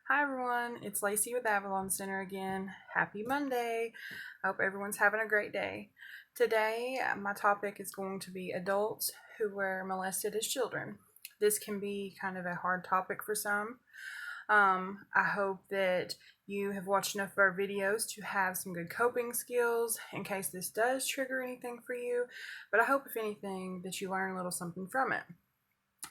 Hi everyone, it's Lacey with Avalon Center again. Happy Monday. I hope everyone's having a great day. Today, my topic is going to be adults who were molested as children. This can be kind of a hard topic for some. I hope that you have watched enough of our videos to have some good coping skills in case this does trigger anything for you. But I hope, if anything, that you learn a little something from it.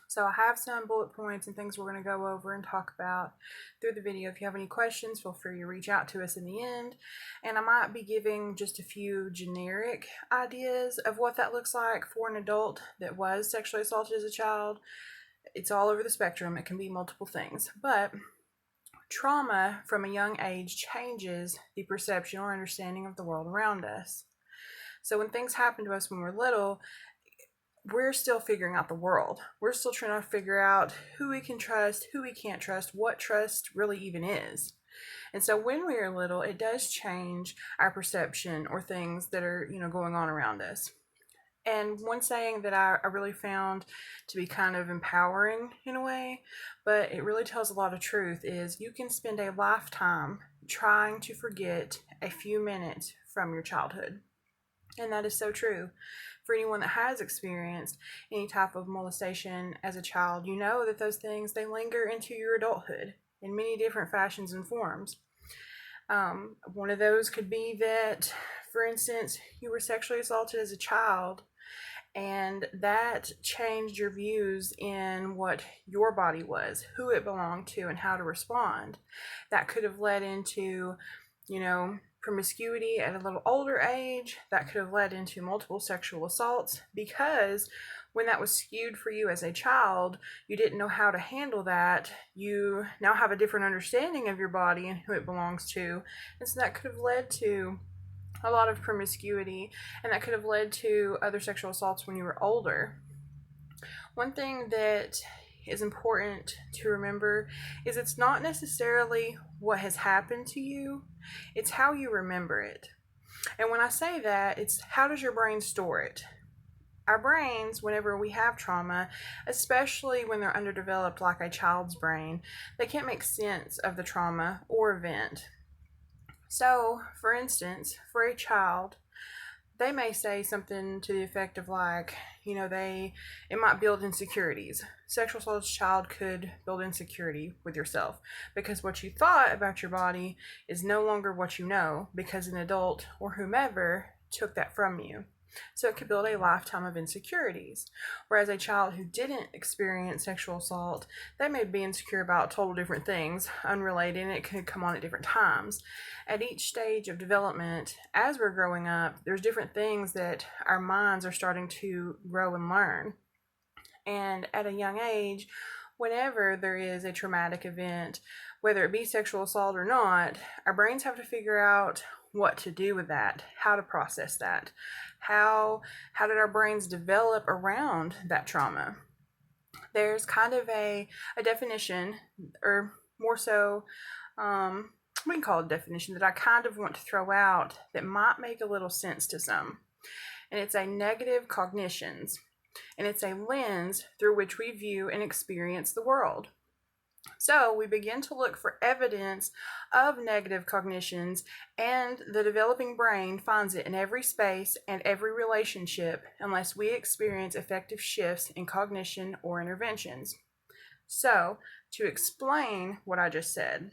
So I have some bullet points and things we're going to go over and talk about through the video. If you have any questions, feel free to reach out to us in the end. And I might be giving just a few generic ideas of what that looks like for an adult that was sexually assaulted as a child. It's all over the spectrum. It can be multiple things. But trauma from a young age changes the perception or understanding of the world around us. So when things happen to us when we're little, we're still figuring out the world. We're still trying to figure out who we can trust, who we can't trust, what trust really even is. And so when we are little, it does change our perception or things that are, going on around us. And one saying that I really found to be kind of empowering in a way, but it really tells a lot of truth, is you can spend a lifetime trying to forget a few minutes from your childhood. And that is so true. For anyone that has experienced any type of molestation as a child, you know that those things, they linger into your adulthood in many different fashions and forms. One of those could be that, for instance, you were sexually assaulted as a child, and that changed your views in what your body was, who it belonged to, and how to respond. That could have led into, promiscuity at a little older age. That could have led into multiple sexual assaults, because when that was skewed for you as a child, you didn't know how to handle that. You now have a different understanding of your body and who it belongs to. And so that could have led to a lot of promiscuity, and that could have led to other sexual assaults when you were older. One thing that is important to remember is it's not necessarily what has happened to you, it's how you remember it. And when I say that, it's how does your brain store it? Our brains, whenever we have trauma, especially when they're underdeveloped like a child's brain, they can't make sense of the trauma or event. So, for instance, for a child, they may say something to the effect of like, it might build insecurities. Sexual assault as a child could build insecurity with yourself, because what you thought about your body is no longer what you know, because an adult or whomever took that from you. So it could build a lifetime of insecurities. Whereas a child who didn't experience sexual assault, they may be insecure about total different things, unrelated, and it could come on at different times. At each stage of development, as we're growing up, there's different things that our minds are starting to grow and learn. And at a young age, whenever there is a traumatic event, whether it be sexual assault or not, our brains have to figure out what to do with that, how to process that, how did our brains develop around that trauma. There's kind of a definition, or more so, we can call it a definition, that I kind of want to throw out that might make a little sense to some. And it's a negative cognitions, and it's a lens through which we view and experience the world. So we begin to look for evidence of negative cognitions, and the developing brain finds it in every space and every relationship unless we experience effective shifts in cognition or interventions. So, to explain what I just said,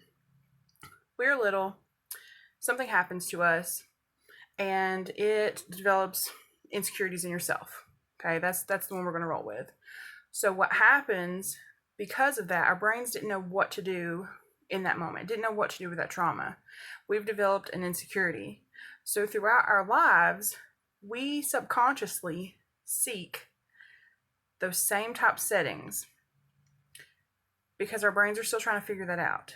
we're little, something happens to us, and it develops insecurities in yourself. Okay, that's the one we're going to roll with. So what happens because of that, our brains didn't know what to do in that moment, didn't know what to do with that trauma. We've developed an insecurity. So throughout our lives, we subconsciously seek those same type settings because our brains are still trying to figure that out.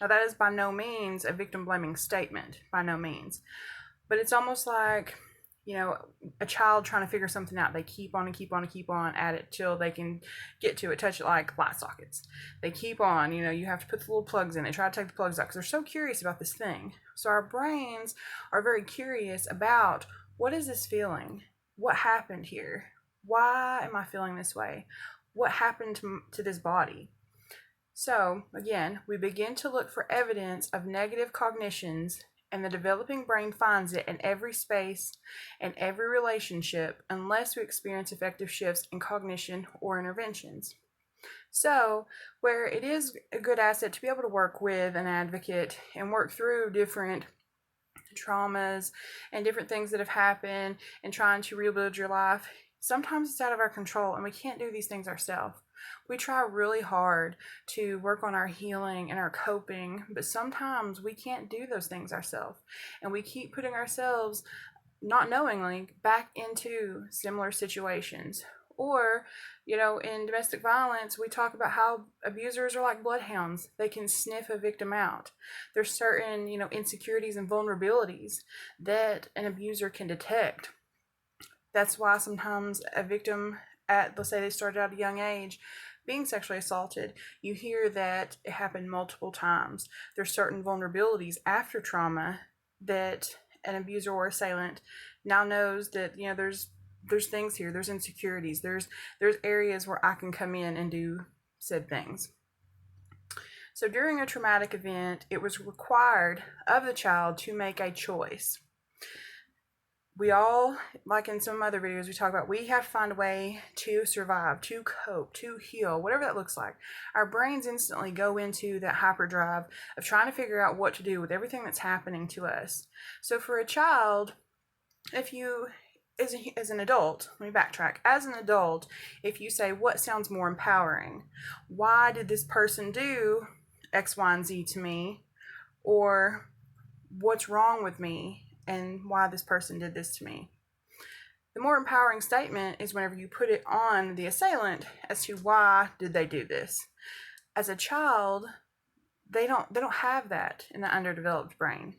Now, that is by no means a victim blaming statement, by no means. But it's almost like, a child trying to figure something out. They keep on and keep on and keep on at it till they can get to it, touch it, like light sockets. They keep on, you have to put the little plugs in. They try to take the plugs out because they're so curious about this thing. So our brains are very curious about, what is this feeling? What happened here? Why am I feeling this way? What happened to this body? So, again, we begin to look for evidence of negative cognitions, and the developing brain finds it in every space and every relationship unless we experience effective shifts in cognition or interventions. So, where it is a good asset to be able to work with an advocate and work through different traumas and different things that have happened and trying to rebuild your life, sometimes it's out of our control and we can't do these things ourselves. We try really hard to work on our healing and our coping, but sometimes we can't do those things ourselves. And we keep putting ourselves, not knowingly, back into similar situations. Or, in domestic violence, we talk about how abusers are like bloodhounds. They can sniff a victim out. There's certain, insecurities and vulnerabilities that an abuser can detect. That's why sometimes a victim let's say they started at a young age, being sexually assaulted, you hear that it happened multiple times. There's certain vulnerabilities after trauma that an abuser or assailant now knows that, there's things here, there's insecurities, there's areas where I can come in and do said things. So during a traumatic event, it was required of the child to make a choice. We all, like in some other videos we talk about, we have to find a way to survive, to cope, to heal, whatever that looks like. Our brains instantly go into that hyperdrive of trying to figure out what to do with everything that's happening to us. So for a child, if you, as an adult, let me backtrack. As an adult, if you say, what sounds more empowering? Why did this person do X, Y, and Z to me? Or what's wrong with me and why this person did this to me? The more empowering statement is whenever you put it on the assailant as to why did they do this. As a child, they don't have that in the underdeveloped brain.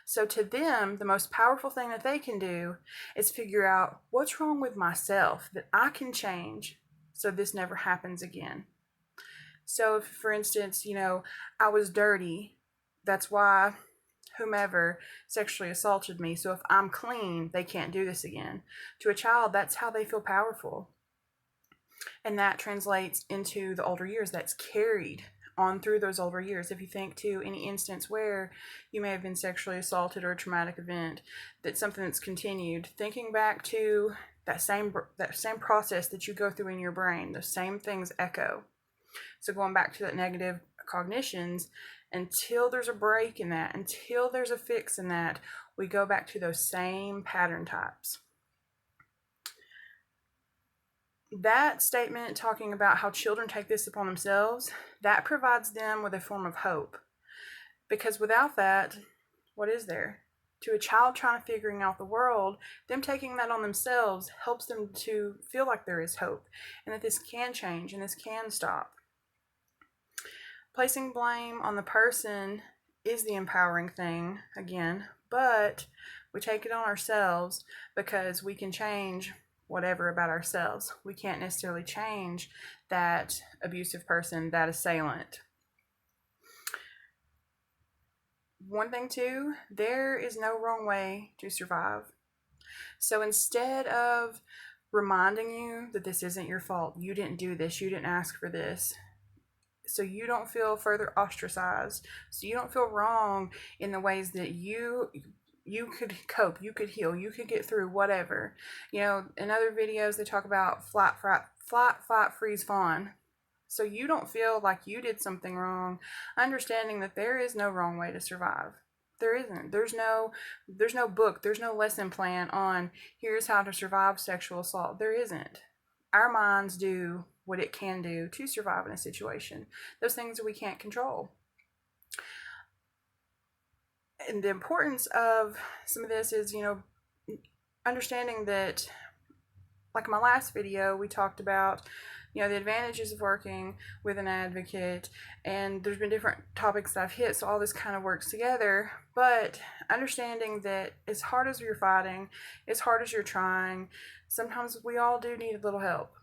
So to them, the most powerful thing that they can do is figure out what's wrong with myself that I can change so this never happens again. So if, for instance, I was dirty, that's why whomever sexually assaulted me. So if I'm clean, they can't do this again. To a child, that's how they feel powerful. And that translates into the older years. That's carried on through those older years. If you think to any instance where you may have been sexually assaulted or a traumatic event, that's something that's continued, thinking back to that same process that you go through in your brain, those same things echo. So going back to that negative cognitions, until there's a break in that, until there's a fix in that, we go back to those same pattern types. That statement talking about how children take this upon themselves, that provides them with a form of hope. Because without that, what is there? To a child trying to figuring out the world, them taking that on themselves helps them to feel like there is hope and that this can change and this can stop. Placing blame on the person is the empowering thing, again, but we take it on ourselves because we can change whatever about ourselves. We can't necessarily change that abusive person, that assailant. One thing too, there is no wrong way to survive. So instead of reminding you that this isn't your fault, you didn't do this, you didn't ask for this, so you don't feel further ostracized, so you don't feel wrong in the ways that you could cope, you could heal, you could get through whatever. In other videos they talk about flight, freeze, fawn. So you don't feel like you did something wrong, understanding that there is no wrong way to survive. There isn't. There's no book, there's no lesson plan on here's how to survive sexual assault. There isn't. Our minds do what it can do to survive in a situation. Those things that we can't control. And the importance of some of this is, understanding that, like in my last video, we talked about, the advantages of working with an advocate, and there's been different topics that I've hit, so all this kind of works together. But understanding that as hard as you're fighting, as hard as you're trying, sometimes we all do need a little help.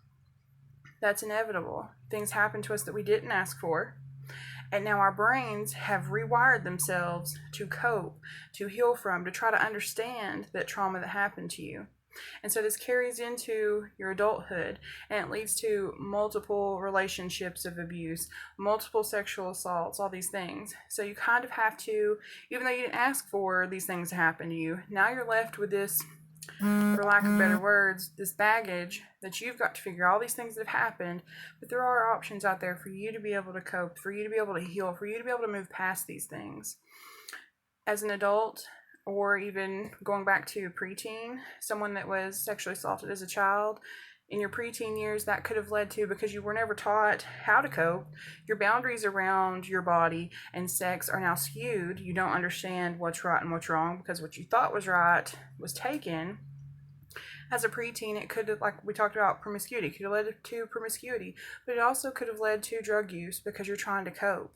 That's inevitable. Things happen to us that we didn't ask for. And now our brains have rewired themselves to cope, to heal from, to try to understand that trauma that happened to you. And so this carries into your adulthood, and it leads to multiple relationships of abuse, multiple sexual assaults, all these things. So you kind of have to, even though you didn't ask for these things to happen to you, now you're left with this, for lack of better words, this baggage that you've got to figure all these things that have happened. But there are options out there for you to be able to cope, for you to be able to heal, for you to be able to move past these things. As an adult, or even going back to preteen, someone that was sexually assaulted as a child, in your preteen years, that could have led to, because you were never taught how to cope, your boundaries around your body and sex are now skewed. You don't understand what's right and what's wrong because what you thought was right was taken. As a preteen, it could have, like we talked about, promiscuity, could have led to promiscuity, but it also could have led to drug use because you're trying to cope.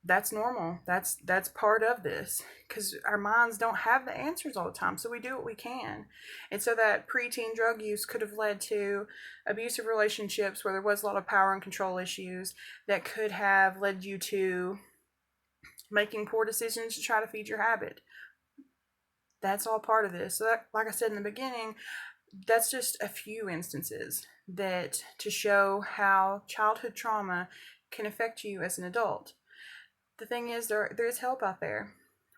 That's normal. That's part of this, because our minds don't have the answers all the time, so we do what we can. And so that preteen drug use could have led to abusive relationships where there was a lot of power and control issues that could have led you to making poor decisions to try to feed your habit. That's all part of this. So that, like I said in the beginning, that's just a few instances that to show how childhood trauma can affect you as an adult. The thing is, there is help out there.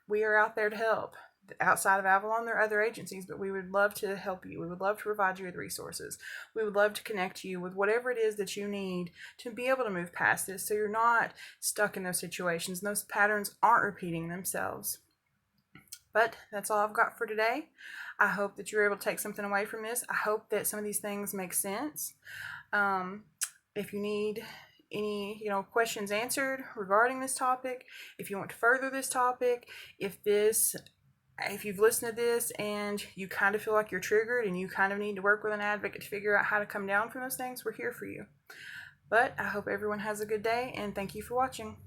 We are out there to help. Outside of Avalon, there are other agencies, but we would love to help you. We would love to provide you with resources. We would love to connect you with whatever it is that you need to be able to move past this, so you're not stuck in those situations and those patterns aren't repeating themselves. But that's all I've got for today. I hope that you're able to take something away from this. I hope that some of these things make sense. If you need any questions answered regarding this topic, if you want to further this topic, if you've listened to this and you kind of feel like you're triggered and you kind of need to work with an advocate to figure out how to come down from those things, we're here for you. But I hope everyone has a good day, and thank you for watching.